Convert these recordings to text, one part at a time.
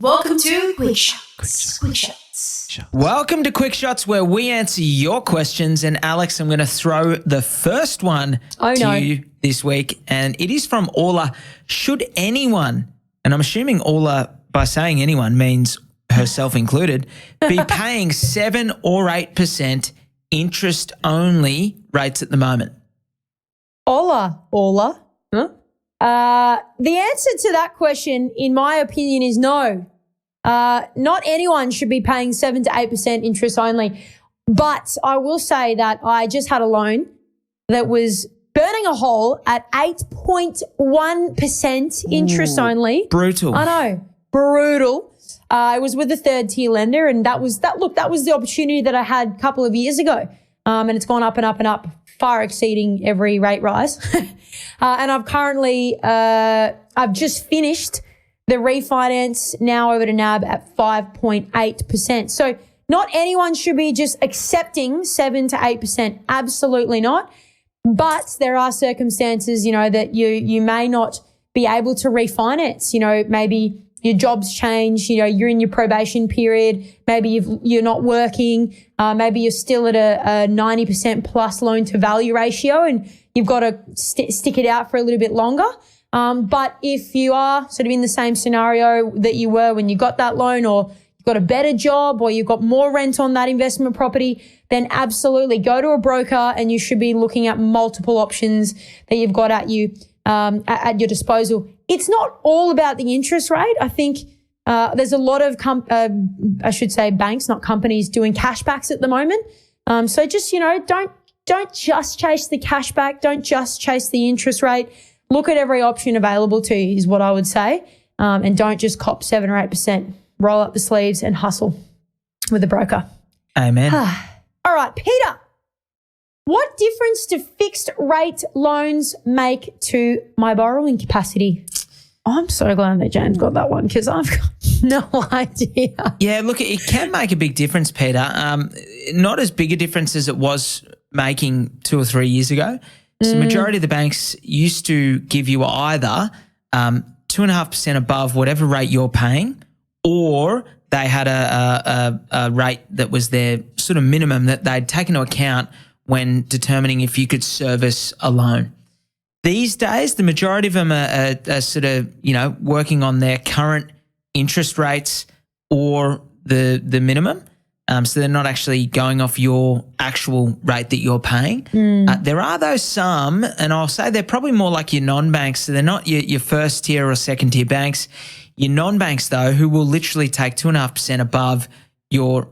Welcome to Quickshots. Welcome to Quickshots, where we answer your questions. And Alex, I'm going to throw the first one to you this week. And it is from Orla. Should anyone, and I'm assuming Orla, by saying anyone, means herself included, be paying 7 or 8% interest-only rates at the moment? Orla. Huh? The answer to that question, in my opinion, is no. Not anyone should be paying 7 to 8% interest only. But I will say that I just had a loan that was burning a hole at 8.1% interest only. Brutal. I know, brutal. It was with a third-tier lender, and that was the opportunity that I had a couple of years ago. And it's gone up and up and up, far exceeding every rate rise. And I've just finished the refinance now over to NAB at 5.8%. So not anyone should be just accepting 7 to 8%. Absolutely not. But there are circumstances, that you may not be able to refinance. Maybe your job's changed, you're in your probation period, maybe you're not working, maybe you're still at a 90% plus loan to value ratio and you've got to stick it out for a little bit longer. But if you are sort of in the same scenario that you were when you got that loan, or you've got a better job, or you've got more rent on that investment property, then absolutely go to a broker, and you should be looking at multiple options that you've got at your disposal. It's not all about the interest rate. I think there's a lot of banks, not companies, doing cashbacks at the moment. So just don't just chase the cashback. Don't just chase the interest rate. Look at every option available to you is what I would say. And don't just cop 7 or 8%. Roll up the sleeves and hustle with a broker. Amen. All right, Peter, what difference do fixed rate loans make to my borrowing capacity? I'm so glad that James got that one because I've got no idea. Yeah, look, it can make a big difference, Peter. Not as big a difference as it was making 2 or 3 years ago. So the majority of the banks used to give you either 2.5% above whatever rate you're paying, or they had a rate that was their sort of minimum that they'd take into account when determining if you could service a loan. These days, the majority of them are sort of, working on their current interest rates or the minimum. So they're not actually going off your actual rate that you're paying. There are those some, and I'll say they're probably more like your non-banks. So they're not your first tier or second tier banks. Your non-banks, though, who will literally take 2.5% above your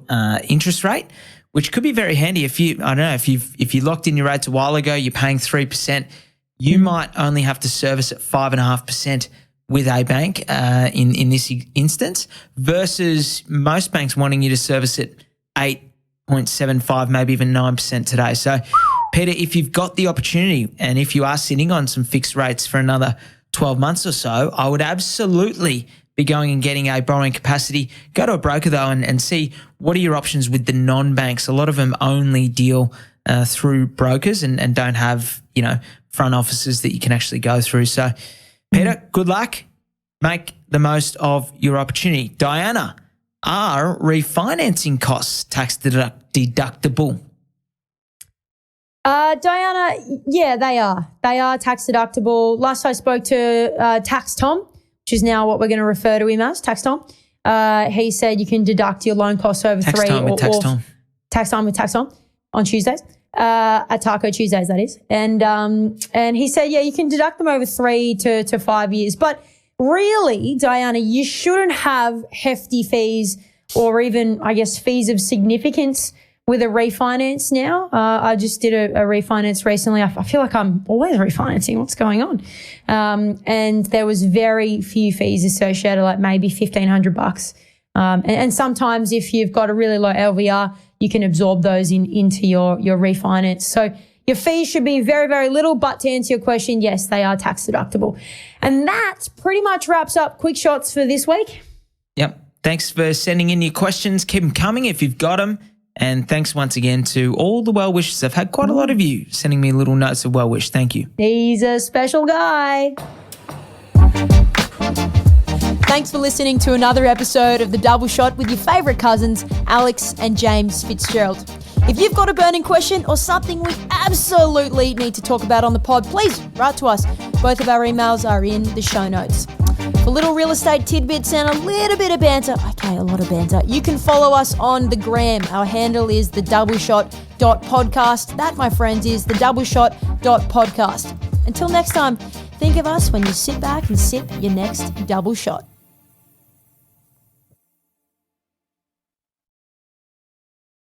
interest rate, which could be very handy if you locked in your rates a while ago, you're paying 3%, you might only have to service at 5.5% with a bank in this instance, versus most banks wanting you to service at 8.75, maybe even 9% today. So, Peter, if you've got the opportunity and if you are sitting on some fixed rates for another 12 months or so, I would absolutely be going and getting a borrowing capacity. Go to a broker, though, and see what are your options with the non-banks. A lot of them only deal through brokers and don't have, front offices that you can actually go through. So, Peter, good luck. Make the most of your opportunity. Diana, are refinancing costs tax deductible? Diana, yeah, they are. They are tax deductible. Last I spoke to Tax Tom, which is now what we're going to refer to him as, Tax Tom, he said you can deduct your loan costs over Tax time with Tax Tom on Tuesdays. At Taco Tuesdays, that is. And he said, yeah, you can deduct them over 3 to 5 years. But really, Diana, you shouldn't have hefty fees or even, I guess, fees of significance with a refinance now. I just did a refinance recently. I feel like I'm always refinancing. What's going on? And there was very few fees associated, like maybe $1,500. And sometimes if you've got a really low LVR, you can absorb those into your refinance. So your fees should be very, very little, but to answer your question, yes, they are tax deductible. And that pretty much wraps up Quick Shots for this week. Yep. Thanks for sending in your questions. Keep them coming if you've got them. And thanks once again to all the well wishes. I've had quite a lot of you sending me little notes of well wish. Thank you. He's a special guy. Thanks for listening to another episode of The Double Shot with your favourite cousins, Alex and James Fitzgerald. If you've got a burning question or something we absolutely need to talk about on the pod, please write to us. Both of our emails are in the show notes. For little real estate tidbits and a little bit of banter, a lot of banter, you can follow us on the gram. Our handle is thedoubleshot.podcast. That, my friends, is thedoubleshot.podcast. Until next time, think of us when you sit back and sip your next double shot.